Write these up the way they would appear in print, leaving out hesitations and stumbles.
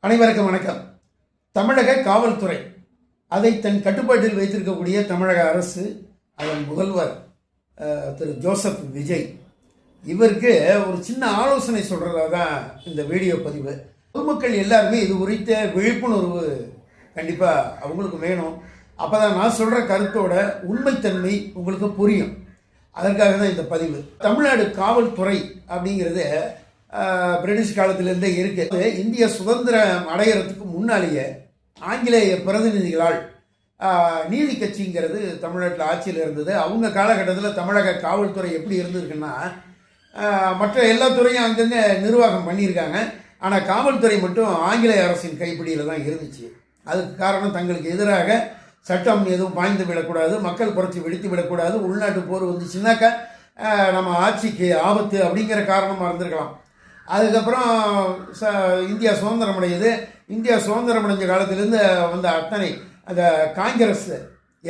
அனைவருக்கும் வணக்கம். தமிழக காவல்துறை அதை தன் கட்டுப்பாட்டில் வைத்திருக்கக்கூடிய தமிழக அரசு, அதன் முதல்வர் திரு ஜோசப் விஜய், இவருக்கு ஒரு சின்ன ஆலோசனை சொல்கிறதா தான் இந்த வீடியோ பதிவு. பொதுமக்கள் எல்லாருமே இது குறித்த விழிப்புணர்வு கண்டிப்பாக அவங்களுக்கு வேணும். அப்போ தான் நான் சொல்கிற கருத்தோட உண்மைத்தன்மை உங்களுக்கு புரியும். அதற்காக தான் இந்த பதிவு. தமிழ்நாடு காவல்துறை அப்படிங்கிறது பிரிட்டிஷ் காலத்திலேருந்தே இருக்குது. இந்திய சுதந்திரம் அடைகிறதுக்கு முன்னாலேயே ஆங்கிலேய பிரதிநிதிகளால் நீதி கட்சிங்கிறது தமிழ்நாட்டில் ஆட்சியில் இருந்தது. அவங்க காலகட்டத்தில் தமிழக காவல்துறை எப்படி இருந்திருக்குன்னா, மற்ற எல்லா துறையும் அங்கங்கே நிர்வாகம் பண்ணியிருக்காங்க. ஆனால் காவல்துறை மட்டும் ஆங்கிலேய அரசின் கைப்பிடியில் தான் இருந்துச்சு. அதுக்கு காரணம், தங்களுக்கு எதிராக சட்டம் எதுவும் பாய்ந்து விடக்கூடாது, மக்கள் புரட்சி வெடித்து விடக்கூடாது, உள்நாட்டு போர் வந்துச்சுன்னாக்கா நம்ம ஆட்சிக்கு ஆபத்து அப்படிங்கிற காரணமாக இருந்திருக்கலாம். அதுக்கப்புறம் இந்தியா சுதந்திரம் அடையுது. இந்தியா சுதந்திரம் அடைஞ்ச காலத்திலேருந்து வந்த அத்தனை அந்த காங்கிரஸ்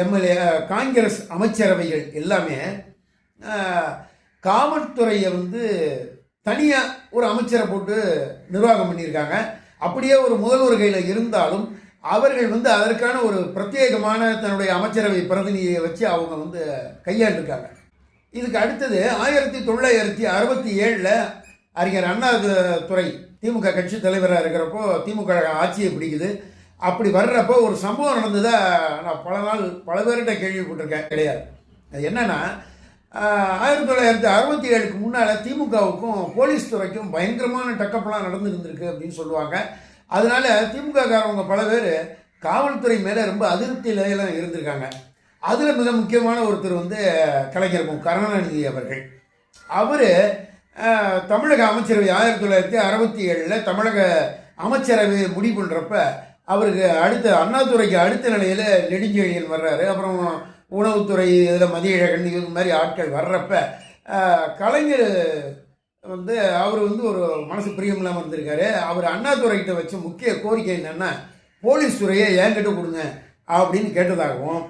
எம்எல்ஏ, காங்கிரஸ் அமைச்சரவைகள் எல்லாமே காவல்துறையை தனியாக ஒரு அமைச்சரை போட்டு நிர்வாகம் பண்ணியிருக்காங்க. அப்படியே ஒரு முதல்வர் கையில் இருந்தாலும் அவர்கள் அதற்கான ஒரு பிரத்யேகமான தன்னுடைய அமைச்சரவை பிரதிநிதியை வச்சு அவங்க கையாண்டிருக்காங்க. இதுக்கு அடுத்தது 1967 அறிஞர் அண்ணா துறை திமுக கட்சி தலைவராக இருக்கிறப்போ திமுக ஆட்சியை பிடிக்குது. அப்படி வர்றப்போ ஒரு சம்பவம் நடந்ததை நான் பல பேர்கிட்ட கேள்விப்பட்டிருக்கேன். கிடையாது, அது என்னன்னா, 1967க்கு முன்னால் திமுகவுக்கும் போலீஸ் துறைக்கும் பயங்கரமான டக்கப்பெல்லாம் நடந்துருந்துருக்கு அப்படின்னு சொல்லுவாங்க. அதனால திமுககாரவங்க பல பேர் காவல்துறை மேலே ரொம்ப அதிருப்தியிலாம் இருந்திருக்காங்க. அதில் மிக முக்கியமான ஒருத்தர் கலைஞர் கருணாநிதி அவர்கள். அவர் தமிழக அமைச்சரவை 1967 தமிழக அமைச்சரவை முடிவு பண்ணுறப்ப அவருக்கு அடுத்த அண்ணாதுறைக்கு அடுத்த நிலையில் நெடுஞ்செழியன் வர்றாரு. அப்புறம் உணவுத்துறை இதில் மதியழகன் இது மாதிரி ஆட்கள் வர்றப்ப கலைஞர் அவர் ஒரு மனசு பிரியம் இல்லாமல் இருந்திருக்காரு. அவர் அண்ணாதுறைகிட்ட வச்ச முக்கிய கோரிக்கை என்னென்னா, போலீஸ் துறையை என்கிட்ட கொடுங்க அப்படின்னு கேட்டதாகவும்,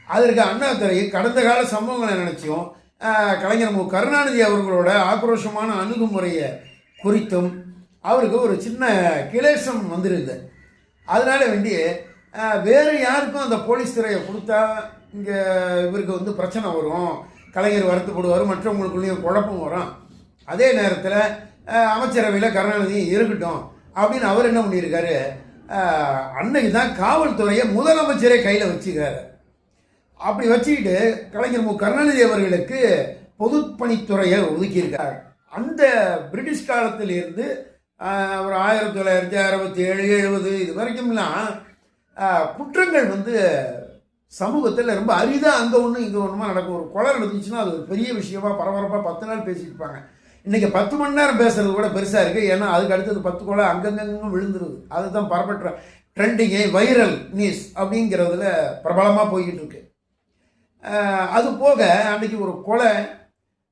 அதற்கு அண்ணாதுறை கடந்த கால சம்பவங்களை நினச்சியும் கலைஞர் கருணாநிதி அவர்களோட ஆக்ரோஷமான அணுகுமுறையை குறித்தும் அவருக்கு ஒரு சின்ன கிளேசம் வந்துருது. அதனால வேறு யாருக்கும் அந்த போலீஸ் துறையை கொடுத்தா இங்கே இவருக்கு பிரச்சனை வரும், கலைஞர் வருத்தப்படுவார், மற்றவங்களுக்குள்ளேயும் குழப்பம் வரும். அதே நேரத்தில் அமைச்சரவையில் கருணாநிதி இருக்கட்டும் அப்படின்னு அவர் என்ன பண்ணியிருக்காரு, அன்னைக்கு தான் காவல்துறையை முதலமைச்சரே கையில் வச்சுக்கிறாரு. அப்படி வச்சுக்கிட்டு கலைஞர் கருணாநிதி அவர்களுக்கு பொதுப்பணித்துறையை ஒதுக்கியிருக்கார். அந்த பிரிட்டிஷ் காலத்திலிருந்து ஒரு 1967, 70 இது வரைக்கும்லாம் குற்றங்கள் சமூகத்தில் ரொம்ப அரிதாக அங்கே ஒன்று இங்கே ஒன்றுமா நடக்கும். ஒரு கொலை நடந்துச்சுன்னா அது ஒரு பெரிய விஷயமா பரபரப்பாக 10 நாள் பேசிட்டு இருப்பாங்க. இன்றைக்கி 10 மணி நேரம் பேசுறது கூட பெருசாக இருக்குது. ஏன்னா அதுக்கு அடுத்தது 10 கொலை அங்கங்கங்கும் விழுந்துருது. அதுதான் பரப்பற்ற ட்ரெண்டிங்கே வைரல் நியூஸ் அப்படிங்கிறதுல பிரபலமாக போய்கிட்டு இருக்கு. அது போக அன்றைக்கி ஒரு கொலை,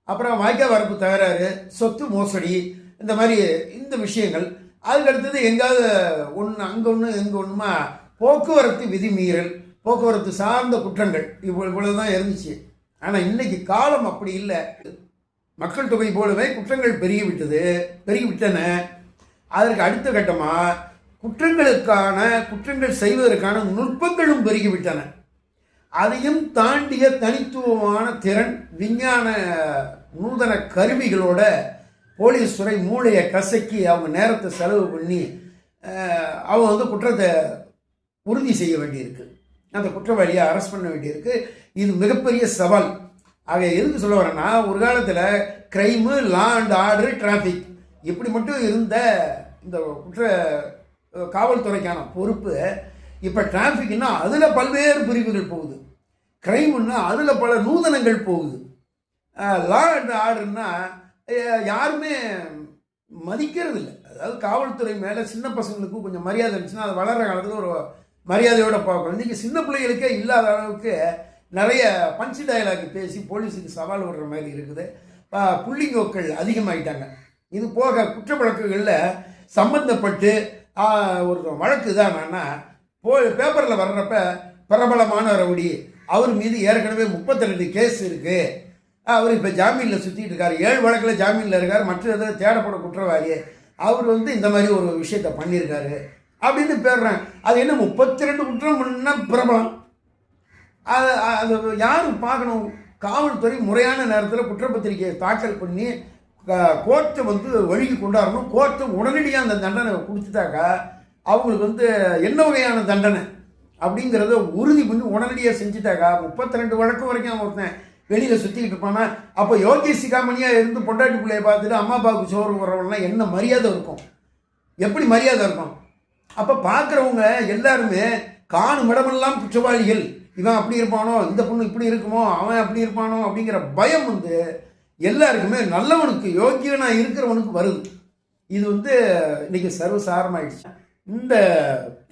அப்புறம் வாய்க்கா வரப்பு தகராறு, சொத்து மோசடி, இந்த மாதிரி இந்த விஷயங்கள். அதுக்கு அடுத்தது எங்காவது அங்கே ஒன்று இங்கே ஒன்றுமா போக்குவரத்து விதிமீறல், போக்குவரத்து சார்ந்த குற்றங்கள், இவ்வளவுதான் இருந்துச்சு. ஆனால் இன்னைக்கு காலம் அப்படி இல்லை. மக்கள் தொகை போலவே குற்றங்கள் பெருகிவிட்டன. அதற்கு அடுத்த கட்டமாக குற்றங்கள் செய்வதற்கான நுட்பங்களும் பெருகிவிட்டன. அதையும் தாண்டிய தனித்துவமான திறன், விஞ்ஞான நூதன கருவிகளோட போலீஸ் துறை மூளையை கசக்கி அவங்க நேரத்தை செலவு பண்ணி அவங்க குற்றத்தை உறுதி செய்ய வேண்டியிருக்கு, அந்த குற்றவாளியை அரெஸ்ட் பண்ண வேண்டியிருக்கு. இது மிகப்பெரிய சவால். ஆக எதுக்கு சொல்ல வரேன்னா, ஒரு காலத்தில் crime, law and order, traffic இப்படி மட்டும் இருந்த இந்த காவல்துறைக்கான பொறுப்பு இப்போ டிராஃபிக்னா அதில் பல்வேறு பிரிவுகள் போகுது, கிரைம்னா அதில் பல நூதனங்கள் போகுது, லா அண்ட் ஆர்டர்னா யாருமே மதிக்கிறது இல்லை. அதாவது காவல்துறை மேலே சின்ன பசங்களுக்கும் கொஞ்சம் மரியாதை இருந்துச்சுன்னா அது வளர்கிற காலத்தில் ஒரு மரியாதையோடு பார்க்கணும். இன்றைக்கி சின்ன பிள்ளைகளுக்கே இல்லாத அளவுக்கு நிறைய பஞ்சு டயலாக் பேசி போலீஸுக்கு சவால் விடுற மாதிரி இருக்குது. புள்ளிங்கோக்கள் அதிகமாகிட்டாங்க. இது போக குற்ற வழக்குகளில் சம்பந்தப்பட்டு ஒரு வழக்கு தானா பேப்பரில் வர்றப்ப பிரபலமான ரவுடி, அவர் மீது ஏற்கனவே 32 கேஸ் இருக்குது, அவர் இப்போ ஜாமீனில் சுற்றிட்டு இருக்கார், 7 வழக்கில் ஜாமீனில் இருக்கார், மற்ற எதாவது தேடப்பட குற்றவாளி, அவர் இந்த மாதிரி ஒரு விஷயத்தை பண்ணியிருக்காரு அப்படின்னு பேர்றாங்க. அது என்ன 32 குற்றம் பண்ணா பிரபலம்? அது அது யார் பார்க்கணும்? காவல்துறை முறையான நேரத்தில் குற்றப்பத்திரிகையை தாக்கல் பண்ணி கோர்ட்டை வந்து வழிக்கு கொண்டாடணும். கோர்ட்டை உடனடியாக அந்த தண்டனை கொடுத்துட்டாக்கா அவங்களுக்கு வந்து என்ன வகையான தண்டனை அப்படிங்கிறத உறுதி பண்ணி உடனடியாக செஞ்சுட்டாக்கா 32 வழக்கு வரைக்கும் ஒருத்தன் வெளியில் சுற்றிக்கிட்டு இருப்பானா? அப்போ யோகி சிகாமணியாக இருந்து பொண்டாட்டி பிள்ளையை பார்த்துட்டு அம்மா அப்பாவுக்கு சோறு வர்றவங்களாம் என்ன மரியாதை இருக்கும்? எப்படி மரியாதை இருக்கும்? அப்போ பார்க்குறவங்க எல்லாருமே காணும் இடமெல்லாம் குற்றவாளிகள், இவன் அப்படி இருப்பானோ, இந்த பொண்ணு இப்படி இருக்குமோ, அவன் அப்படி இருப்பானோ அப்படிங்கிற பயம் வந்து எல்லாருக்குமே நல்லவனுக்கு யோக்கியனாக இருக்கிறவனுக்கு வருது. இது வந்து இன்னைக்கு சர்வசாதாரணமாயிடுச்சு. இந்த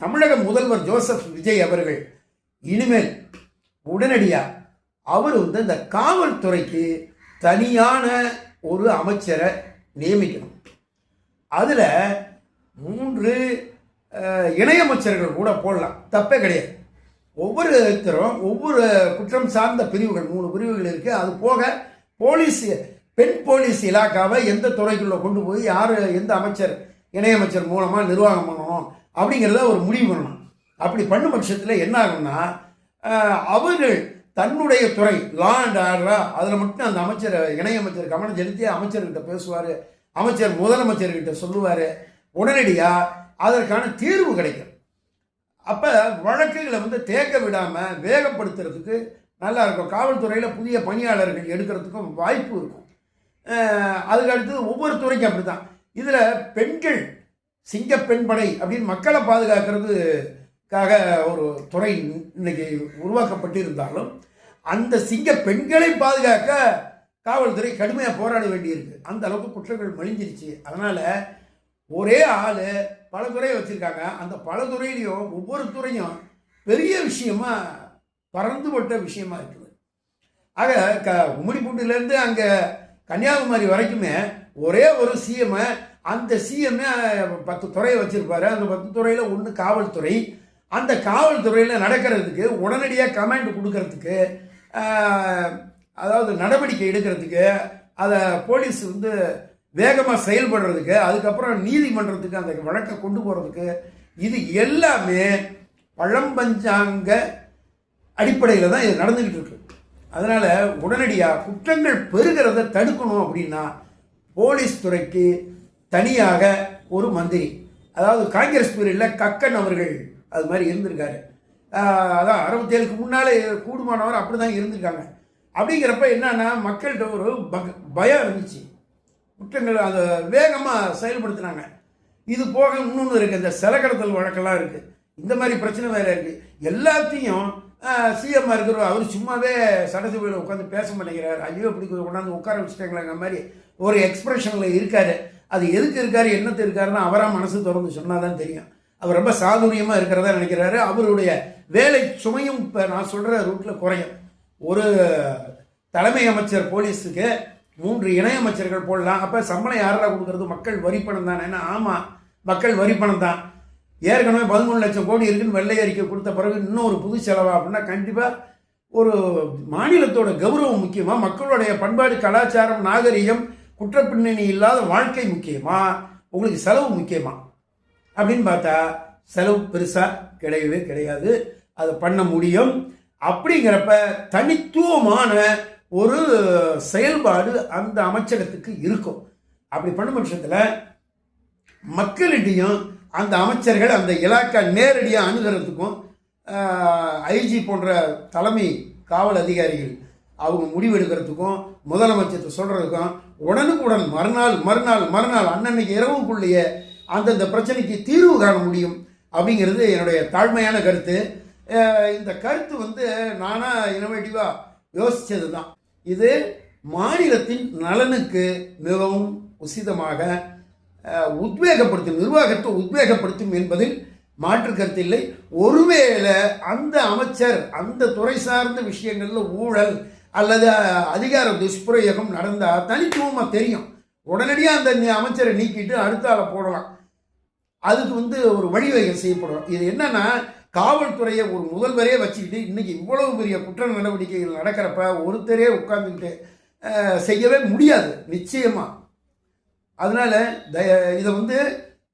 தமிழக முதல்வர் ஜோசப் விஜய் அவர்கள் இனிமேல் உடனடியாக அவர் வந்து இந்த காவல்துறைக்கு தனியான ஒரு அமைச்சரை நியமிக்கணும். அதில் 3 இணையமைச்சர்கள் கூட போடலாம், தப்பே கிடையாது. ஒவ்வொருத்தரும் ஒவ்வொரு குற்றம் சார்ந்த பிரிவுகள் 3 பிரிவுகள் இருக்குது. அது போக போலீஸ், பெண் போலீஸ் இலாக்காவை எந்த துறைக்குள்ளே கொண்டு போய் யார் எந்த அமைச்சர் இணையமைச்சர் மூலமாக நிர்வாகம் பண்ணணும் அப்படிங்கிறத ஒரு முடிவு பண்ணணும். அப்படி பண்ணும் பட்சத்தில் என்ன ஆகும்னா அவர்கள் தன்னுடைய துறை லா அண்ட் ஆர்டரா அதில் மட்டும் அந்த அமைச்சர் இணையமைச்சர் கவனம் செலுத்தி அமைச்சர்கிட்ட பேசுவார், அமைச்சர் முதலமைச்சர்கிட்ட சொல்லுவார், உடனடியாக அதற்கான தீர்வு கிடைக்கும். அப்போ வழக்குகளை வந்து தேக்க விடாமல் வேகப்படுத்துறதுக்கு நல்லா இருக்கும். காவல்துறையில் புதிய பணியாளர்கள் எடுக்கிறதுக்கும் வாய்ப்பு இருக்கும். அதுக்கு அடுத்தது ஒவ்வொரு துறைக்கும் அப்படி தான். இதில் பெண்கள் சிங்கப்பெண் படை அப்படின்னு மக்களை பாதுகாக்கிறதுக்காக ஒரு துறை இன்னைக்கு உருவாக்கப்பட்டிருந்தாலும் அந்த சிங்க பெண்களை பாதுகாக்க காவல்துறை கடுமையாக போராட வேண்டியிருக்கு. அந்த அளவுக்கு குற்றங்கள் மலிஞ்சிருச்சு. அதனால் ஒரே ஆள் பல துறையை வச்சுருக்காங்க. அந்த பல துறையிலையும் ஒவ்வொரு துறையும் பெரிய விஷயமா பறந்துபட்ட விஷயமா இருக்குது. ஆக உம்மிடிப்பூண்டிலேருந்து அங்கே கன்னியாகுமரி வரைக்குமே ஒரே ஒரு சிஎம்ஐ, அந்த சிஎம்ஏ 10 துறையை வச்சுருப்பாரு. அந்த 10 துறையில் ஒன்று காவல்துறை. அந்த காவல்துறையில் நடக்கிறதுக்கு உடனடியாக கமாண்ட் கொடுக்கறதுக்கு, அதாவது நடவடிக்கை எடுக்கிறதுக்கு, அதை போலீஸ் வந்து வேகமாக செயல்படுறதுக்கு, அதுக்கப்புறம் நீதிமன்றத்துக்கு அந்த வழக்கை கொண்டு போகிறதுக்கு, இது எல்லாமே பழம்பஞ்சாங்க அடிப்படையில் தான் இது நடந்துக்கிட்டு இருக்கு. அதனால் உடனடியாக குற்றங்கள் பெருகிறத தடுக்கணும் அப்படின்னா போலீஸ் துறைக்கு தனியாக ஒரு மந்திரி, அதாவது காங்கிரஸ் பீரியடில் கக்கன் அவர்கள் அது மாதிரி இருந்திருக்காரு. அதான் 67க்கு முன்னாலே கூடுமானவர் அப்படி தான் இருந்திருக்காங்க. அப்படிங்கிறப்ப என்னன்னா மக்கள்கிட்ட ஒரு பயம் இருந்துச்சு. குற்றங்கள் அதை வேகமாக செயல்படுத்தினாங்க. இது போக இன்னொன்று இருக்குது, இந்த சிலக்கடத்தல் வழக்கெல்லாம் இருக்குது. இந்த மாதிரி பிரச்சனை வேறு இருக்குது. எல்லாத்தையும் சிஎம்மாக இருக்கிற அவர் சும்மாவே சட்டசபையில் உட்காந்து பேச மாட்டேங்கிறார். ஐயோ இப்படி கொண்டாந்து உட்கார வச்சுட்டாங்களேங்கிற மாதிரி ஒரு எக்ஸ்பிரஷனில் இருக்கார். அது எதுக்கு இருக்கார், என்னத்து இருக்காருன்னு அவராக மனசு திறந்து சொன்னால் தான் தெரியும். அவர் ரொம்ப சாதுரியமாக இருக்கிறதா நினைக்கிறாரு. அவருடைய வேலை சுமையும் இப்போ நான் சொல்கிற ரூட்டில் குறையும். ஒரு தலைமை அமைச்சர் போலீஸுக்கு 3 இணையமைச்சர்கள் போடலாம். அப்போ சம்பளம் யாரா கொடுக்கறது? மக்கள் வரிப்பணம் தானே. ஏன்னா ஆமாம், மக்கள் வரிப்பணம் தான். ஏற்கனவே 13 லட்சம் கோடி இருக்குன்னு வெள்ளை அறிக்கை கொடுத்த பிறகு இன்னொரு புது செலவா அப்படின்னா கண்டிப்பாக ஒரு மாநிலத்தோட கௌரவம் முக்கியமா, மக்களுடைய பண்பாடு கலாச்சாரம் நாகரிகம் குற்றப்பின்னணி இல்லாத வாழ்க்கை முக்கியமா, உங்களுக்கு செலவு முக்கியமா அப்படின்னு பார்த்தா செலவு பெருசாக கிடையவே கிடையாது. அதை பண்ண முடியும். அப்படிங்கிறப்ப தனித்துவமான ஒரு செயல்பாடு அந்த அமைச்சகத்துக்கு இருக்கும். அப்படி பண்ணும் பட்சத்தில் மக்களிடையும் அந்த அமைச்சர்கள் அந்த இலாக்கா நேரடியாக அணுகிறதுக்கும் ஐஜி போன்ற தலைமை காவல் அதிகாரிகள் அவங்க முடிவெடுக்கிறதுக்கும் முதலமைச்சர் சொல்கிறதுக்கும் உடனுக்குடன் மறுநாள் அன்னன்னைக்கு இரவுக்குள்ளேயே அந்தந்த பிரச்சனைக்கு தீர்வு காண முடியும் அப்படிங்கிறது என்னுடைய தாழ்மையான கருத்து. இந்த கருத்து வந்து நானாக இனோவேட்டிவாக யோசித்தது தான். இது மாநிலத்தின் நலனுக்கு மிகவும் உசிதமாக உத்வேகப்படுத்தும், நிர்வாகத்தை உத்வேகப்படுத்தும் என்பதில் மாற்று கருத்து இல்லை. ஒருவேளை அந்த அமைச்சர் அந்த துறை சார்ந்த விஷயங்களில் ஊழல் அல்லது அதிகார துஷ்பிரயோகம் நடந்தால் தனித்துவமாக தெரியும். உடனடியாக அந்த அமைச்சரை நீக்கிட்டு அடுத்த ஆளை போடலாம். அதுக்கு வந்து ஒரு வழிவகை செய்யப்படும். இது என்னன்னா, காவல்துறையை ஒரு முதல்வரே வச்சுக்கிட்டு இன்னைக்கு இவ்வளவு பெரிய குற்ற நடவடிக்கைகள் நடக்கிறப்ப ஒருத்தரே உட்கார்ந்துக்கிட்டு செய்யவே முடியாது, நிச்சயமாக. அதனால் இதை வந்து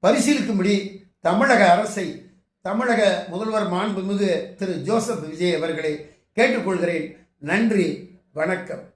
பரிசீலிக்கும்படி தமிழக அரசை, தமிழக முதல்வர் மாண்புமிகு திரு ஜோசப் விஜய் அவர்களை கேட்டுக்கொள்கிறேன். நன்றி, வணக்கம்.